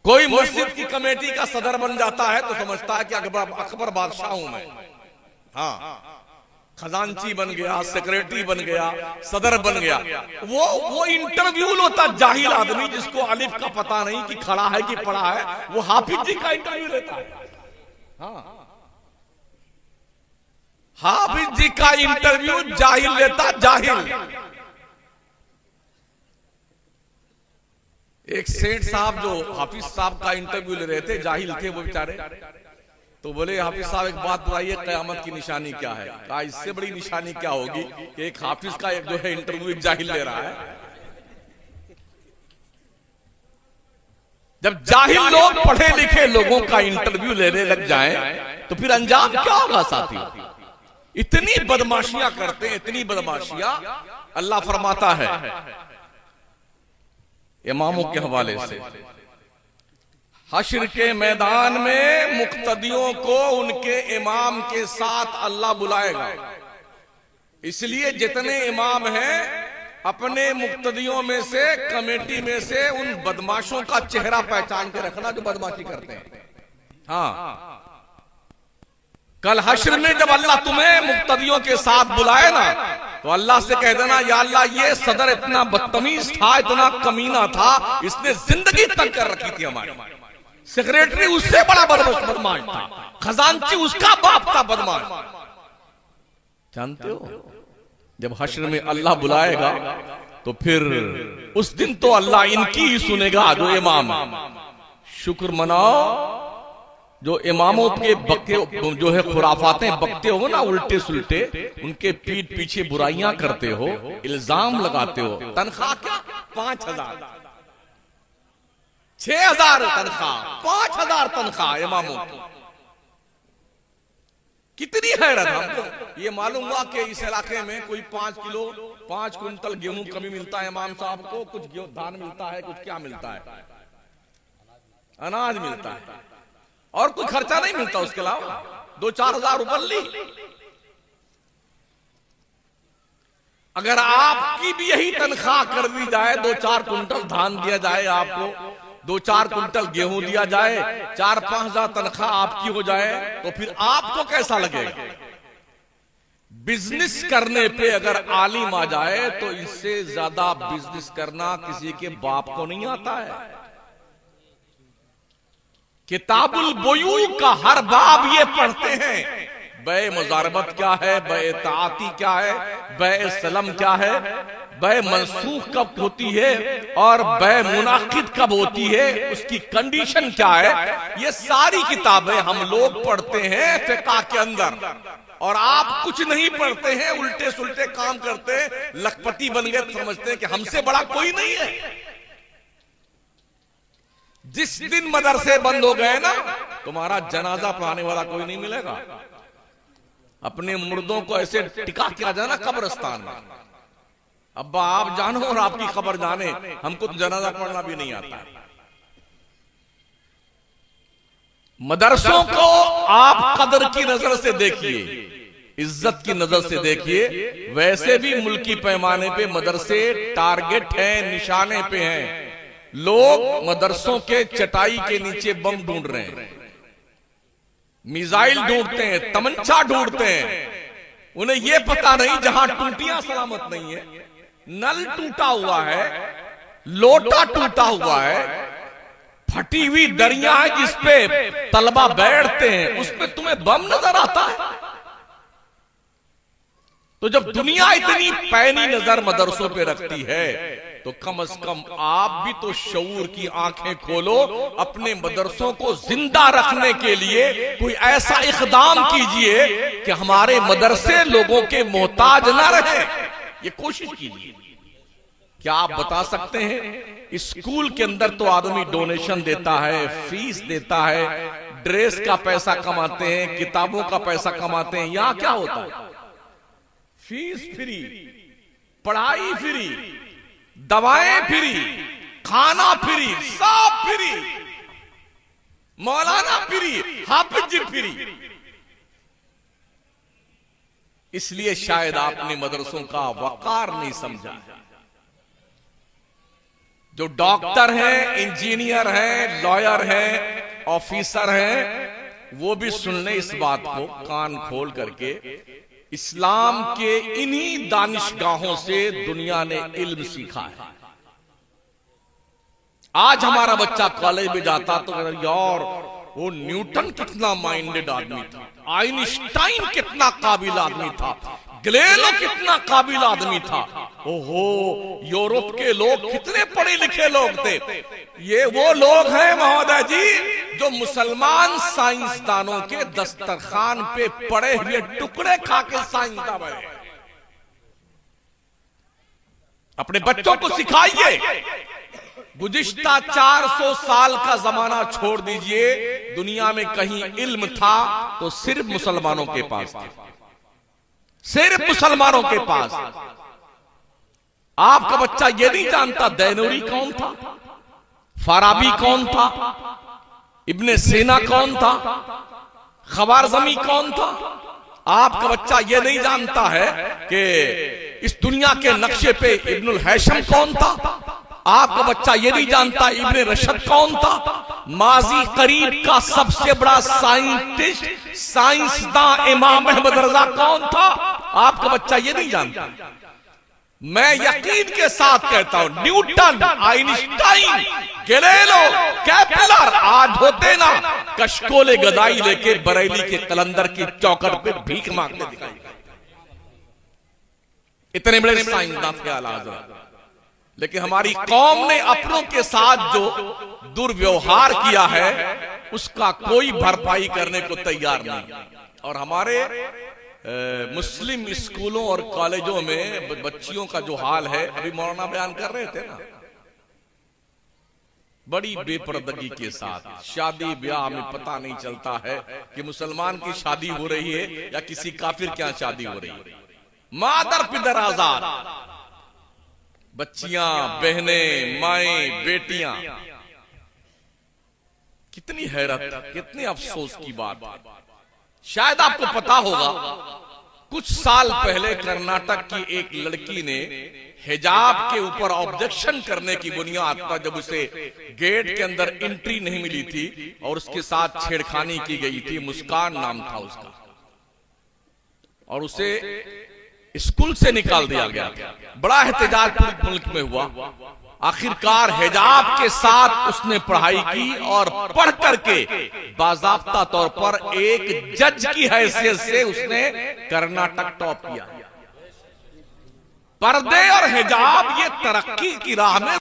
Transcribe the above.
कोई मस्जिद की कमेटी का सदर बन जाता है तो समझता है कि अकबर बादशाह हूं मैं। हाँ, खजांची बन गया, सेक्रेटरी बन गया, सदर बन गया। वो इंटरव्यू होता जाहिल आदमी जिसको अलिफ का पता नहीं कि खड़ा है कि पड़ा है, वो हाफिज जी का इंटरव्यू लेता है। हाँ, हाफिज जी का इंटरव्यू जाहिल लेता, जाहिल। एक सेठ साहब जो हाफिज साहब का इंटरव्यू ले रहे थे, जाहिल थे वो बेचारे, तो बोले हाफिज साहब एक बात बताइए, कयामत की निशानी क्या है? कहा इससे बड़ी निशानी क्या होगी कि एक हाफिज का एक जो है इंटरव्यू एक जाहिल ले रहा है। जब जाहिल लोग पढ़े लिखे लोगों का इंटरव्यू लेने लग जाएं तो फिर अंजाम क्या होगा साथी? इतनी बदमाशियां करते हैं, इतनी बदमाशियां। अल्लाह फरमाता है इमामों के हवाले से, हश्र के मैदान में मुक्तदियों को उनके इमाम के साथ अल्लाह बुलाएगा। इसलिए जितने इमाम हैं अपने मुक्तदियों में से, कमेटी में से उन बदमाशों का चेहरा पहचान के रखना जो बदमाशी करते हैं। हाँ, कल हश्र में जब अल्लाह तुम्हें मुक्तदियों के साथ बुलाए ना, तो अल्लाह से कह देना, या अल्लाह ये सदर इतना बदतमीज था, इतना कमीना था, इसने जिंदगी तंग कर रखी थी हमारी। सेक्रेटरी उससे बड़ा बदमाश था, खजांची उसका बाप था बदमाश। जानते हो, जब हश्र में अल्लाह बुलाएगा तो फिर उस दिन तो अल्लाह इनकी ही सुनेगा जो इमाम। शुक्र मनाओ जो इमामों के बक्के जो है खुराफातें बकते हो ना, उल्टे सुल्टे, उनके पीठ पीछे बुराइयां करते हो, इल्जाम लगाते हो। तनख्वाह क्या 5,000, 6,000 तनख्वाह, 5,000 तनख्वाह इमामों की। कितनी हैरत। हमको ये मालूम हुआ कि इस इलाके में कोई 5 क्विंटल गेहूं कभी मिलता है इमाम साहब को, कुछ धान मिलता है, कुछ क्या मिलता है, अनाज मिलता है, और कोई खर्चा नहीं मिलता उसके अलावा। 2-4 हजार रुपये ली। अगर आपकी भी यही तनख्वाह कर दी जाए, 2-4 क्विंटल धान दिया जाए आपको, 2-4 क्विंटल गेहूं दिया जाए, 4-5 हजार तनख्वाह आपकी हो जाए, तो फिर आपको कैसा लगेगा? बिजनेस करने पे अगर आलिम आ जाए तो इससे ज्यादा बिजनेस करना किसी के बाप को नहीं आता है। किताबुल बुयू का हर बाब ये पढ़ते हैं, बै मुजारबत क्या है, बै ताती क्या है, बै सलम क्या है, बै मनसूख कब होती है और बै मुनाकिद कब होती है, उसकी कंडीशन क्या है, ये सारी किताबें हम लोग पढ़ते हैं फिक़ह के अंदर। और आप कुछ नहीं पढ़ते हैं, उल्टे सुल्टे काम करते हैं, लखपति बन गए, समझते हैं कि हमसे बड़ा कोई नहीं है। जिस दिन मदरसे बंद हो गए ना, तुम्हारा जनाजा पढ़ाने वाला कोई नहीं मिलेगा। अपने मुर्दों को ऐसे टिका किया जाना कब्रिस्तान में। अब्बा आप जानो और आपकी खबर जाने, हमको तो जनाजा पढ़ना भी नहीं आता। मदरसों को आप कदर की नजर से देखिए, इज्जत की नजर से देखिए। वैसे भी मुल्की पैमाने पे मदरसे टारगेट हैं, निशाने पे हैं। लोग मदरसों के चटाई के नीचे बम ढूंढ रहे हैं, मिसाइल ढूंढते हैं, तमंचा ढूंढते हैं। उन्हें यह पता नहीं जहां टूटियां सलामत नहीं है, नल टूटा हुआ है, लोटा टूटा हुआ है, फटी हुई दरिया है जिसपे तलबा बैठते हैं, उस पे तुम्हें बम नजर आता है। तो जब दुनिया इतनी पैनी नजर मदरसों पे रखती है, तो कम से कम आप भी तो शऊर की आंखें खोलो। अपने मदरसों को जिंदा रखने के लिए कोई ऐसा इक़दाम कीजिए कि हमारे मदरसे लोगों के मोहताज ना रहे। ये कोशिश कीजिए। क्या आप बता सकते हैं, स्कूल के अंदर तो आदमी डोनेशन देता है, फीस देता है, ड्रेस का पैसा कमाते हैं, किताबों का पैसा कमाते हैं। यहां क्या होता है? फीस फ्री, पढ़ाई फ्री, दवाएं फ्री, खाना फ्री, सब फ्री, मौलाना फ्री, हाफिज फ्री। इसलिए शायद आपने मदरसों का वकार नहीं समझा। जो डॉक्टर हैं, इंजीनियर हैं, लॉयर हैं, ऑफिसर हैं, वो भी सुन ले इस बात को कान खोल करके। इस्लाम के इन्हीं दानिशगाहों से दुनिया ने इल्म सीखा है। आज हमारा बच्चा कॉलेज में जाता तो यार वो न्यूटन कितना माइंडेड आदमी था, आइंस्टाइन कितना काबिल आदमी था, गैलीलियो कितना काबिल आदमी था, ओहो यूरोप के लोग कितने पढ़े लिखे लोग थे। ये वो लोग हैं महोदय जी जो मुसलमान साइंसदानों के दस्तरखान पे पड़े हुए टुकड़े खा के साइंसदान बने। अपने बच्चों को सिखाइए। गुज़िश्ता 400 साल का जमाना छोड़ दीजिए, दुनिया में कहीं इल्म था तो सिर्फ मुसलमानों के पास था, सिर्फ मुसलमानों के पास। आपका बच्चा ये नहीं जानता दैनूरी कौन था, फाराबी कौन था, इब्ने सीना कौन था, ख्वारिज़मी कौन था। आपका बच्चा ये नहीं जानता है कि इस दुनिया के नक्शे पे इब्नुल हैशम कौन था। आपका बच्चा ये नहीं जानता इब्ने रशद कौन था। माजी करीब का सबसे बड़ा साइंटिस्ट, साइंसदान इमाम अहमद रजा कौन था। आपका बच्चा ये नहीं जानता। मैं यकीन के साथ कहता हूं न्यूटन, आइंस्टाइन, गैलीलियो, केपलर आज होते ना कशकोले गदाई लेके बरेली के कलंदर की चौखट पे भीख मांगते दिखाई। इतने बड़े साइंसदान के आला। लेकिन हमारी कौम ने अपनों के साथ जो दुर्व्यवहार किया है उसका कोई भरपाई करने को तैयार नहीं। और हमारे मुस्लिम स्कूलों और कॉलेजों में बच्चियों का जो हाल है, अभी मौलाना बयान कर रहे थे ना, बड़ी बेपर्दगी के साथ शादी ब्याह में पता नहीं चलता है कि मुसलमान की शादी हो रही है या किसी काफिर क्या शादी हो रही है। मादर पिदर आजाद, बच्चियां, बहनें, माएं, बेटियां। कितनी हैरत, कितने अफसोस की बात। शायद आपको पता होगा कुछ साल पहले कर्नाटक की एक लड़की ने हिजाब के ऊपर ऑब्जेक्शन करने की बुनियाद पर जब उसे गेट के अंदर एंट्री नहीं मिली थी और उसके साथ छेड़खानी की गई थी, मुस्कान नाम था उसका, और उसे स्कूल से निकाल दिया गया। बड़ा एहतजाज पूरे मुल्क में हुआ। आखिरकार हिजाब के साथ उसने पढ़ाई की और पढ़ करके बाज़ाब्ता तौर पर एक जज की हैसियत से उसने कर्नाटक टॉप किया। पर्दे और हिजाब ये तरक्की की राह में